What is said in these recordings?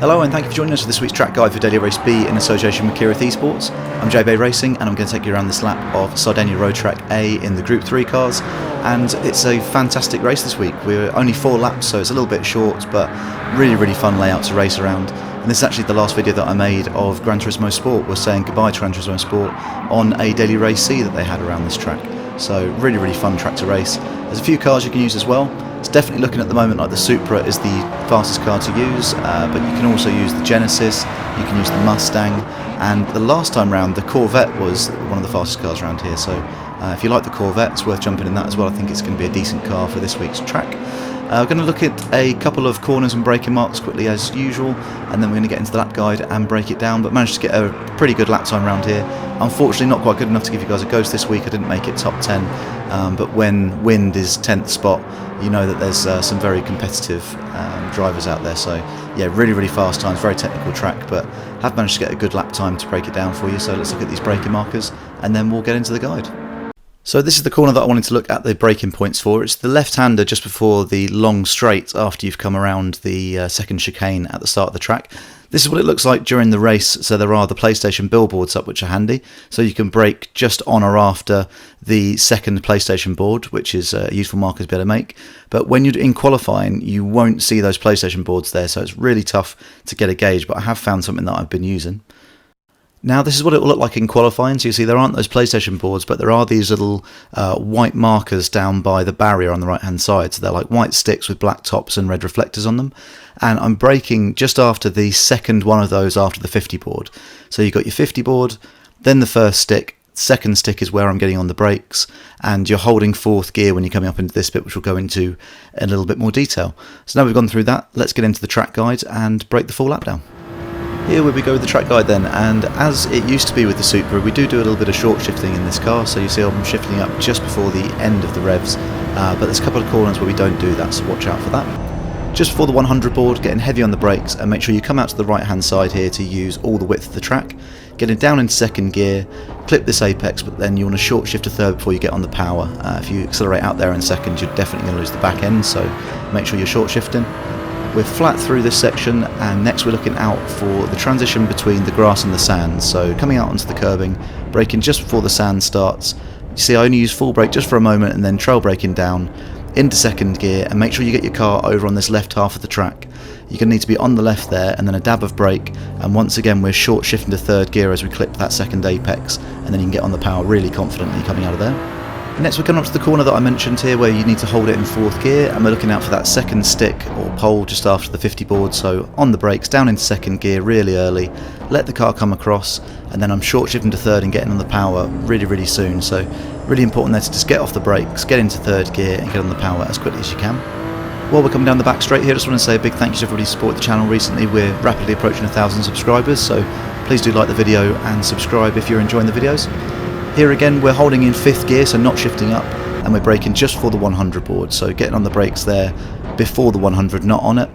Hello and thank you for joining us for this week's track guide for Daily Race B in association with Kireth Esports. I'm JB Racing and I'm going to take you around this lap of Sardegna Road Track A in the Gr3 cars, and it's a fantastic race this week. We're only 4 laps, so it's a little bit short, but really fun layout to race around. And this is actually the last video that I made of Gran Turismo Sport. We're saying goodbye to Gran Turismo Sport on a Daily Race C that they had around this track. So really fun track to race. There's a few cars you can use as well. It's definitely looking at the moment like the Supra is the fastest car to use, but you can also use the Genesis, you can use the Mustang, and the last time round the Corvette was one of the fastest cars around here, so if you like the Corvette it's worth jumping in that as well. I think it's going to be a decent car for this week's track. We're going to look at a couple of corners and braking marks quickly as usual, and then we're going to get into the lap guide and break it down, but managed to get a pretty good lap time around here. Unfortunately not quite good enough to give you guys a ghost this week. I didn't make it top 10, but when wind is 10th spot, you know that there's some very competitive drivers out there. So yeah, really fast times, very technical track, but have managed to get a good lap time to break it down for you. So let's look at these braking markers and then we'll get into the guide. So this is the corner that I wanted to look at the braking points for. It's the left-hander just before the long straight after you've come around the second chicane at the start of the track. This is what it looks like during the race. So there are the PlayStation billboards up which are handy, so you can brake just on or after the second PlayStation board, which is a useful marker to be able to make. But when you're in qualifying you won't see those PlayStation boards there, so it's really tough to get a gauge, but I have found something that I've been using. Now this is what it will look like in qualifying. So you see there aren't those PlayStation boards, but there are these little white markers down by the barrier on the right hand side. So they're like white sticks with black tops and red reflectors on them. And I'm braking just after the second one of those after the 50 board. So you've got your 50 board, then the first stick. Second stick is where I'm getting on the brakes, and you're holding fourth gear when you're coming up into this bit, which we'll go into in a little bit more detail. So now we've gone through that, let's get into the track guide and break the full lap down. Here we go with the track guide then, and as it used to be with the Supra, we do a little bit of short shifting in this car, so you see I'm shifting up just before the end of the revs, but there's a couple of corners where we don't do that, so watch out for that. Just before the 100 board, getting heavy on the brakes, and make sure you come out to the right hand side here to use all the width of the track. Getting down into second gear, clip this apex, but then you want to short shift to third before you get on the power. If you accelerate out there in second, you're definitely going to lose the back end, so make sure you're short shifting. We're flat through this section, and next we're looking out for the transition between the grass and the sand. So coming out onto the curbing, braking just before the sand starts. You see I only use full brake just for a moment and then trail braking down into second gear, and make sure you get your car over on this left half of the track. You're going to need to be on the left there, and then a dab of brake, and once again we're short shifting to third gear as we clip that second apex, and then you can get on the power really confidently coming out of there. Next we're coming up to the corner that I mentioned here where you need to hold it in fourth gear, and we're looking out for that second stick or pole just after the 50 board. So on the brakes, down into second gear really early, let the car come across, and then I'm short shifting to third and getting on the power really soon. So really important there to just get off the brakes, get into third gear and get on the power as quickly as you can. While we're coming down the back straight here, I just want to say a big thank you to everybody who supported the channel recently. We're rapidly approaching 1,000 subscribers, so please do like the video and subscribe if you're enjoying the videos. Here again we're holding in 5th gear, so not shifting up, and we're braking just for the 100 board, so getting on the brakes there before the 100, not on it.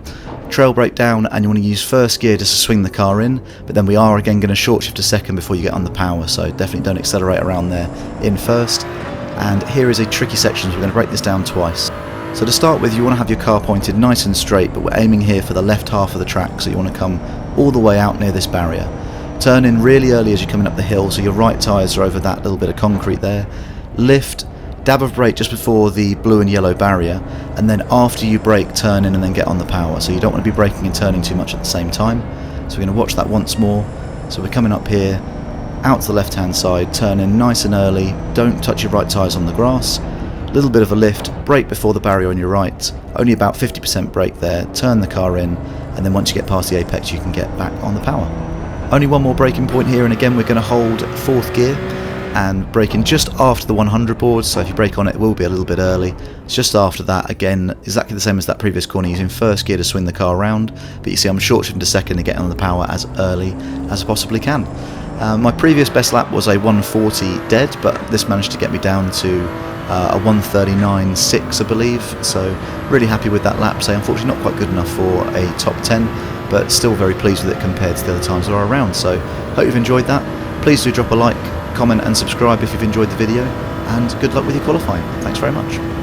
Trail brake down, and you want to use 1st gear just to swing the car in, but then we are again going to short shift to second before you get on the power, so definitely don't accelerate around there in first. And here is a tricky section, so we're going to break this down twice. So to start with, you want to have your car pointed nice and straight, but we're aiming here for the left half of the track, so you want to come all the way out near this barrier. Turn in really early as you're coming up the hill, so your right tyres are over that little bit of concrete there. Lift, dab of brake just before the blue and yellow barrier, and then after you brake, turn in and then get on the power. So you don't want to be braking and turning too much at the same time. So we're going to watch that once more. So we're coming up here, out to the left hand side, turn in nice and early, don't touch your right tyres on the grass. Little bit of a lift, brake before the barrier on your right, only about 50% brake there, turn the car in, and then once you get past the apex you can get back on the power. Only one more braking point here, and again we're going to hold 4th gear and braking just after the 100 board, so if you brake on it, it will be a little bit early. It's just after that, again exactly the same as that previous corner, using 1st gear to swing the car around, but you see I'm short shifting to second and getting on the power as early as I possibly can. My previous best lap was a 140 dead, but this managed to get me down to a 139.6 I believe, so really happy with that lap. So unfortunately not quite good enough for a top 10, but still very pleased with it compared to the other times that are around. So hope you've enjoyed that. Please do drop a like, comment and subscribe if you've enjoyed the video, and good luck with your qualifying. Thanks very much.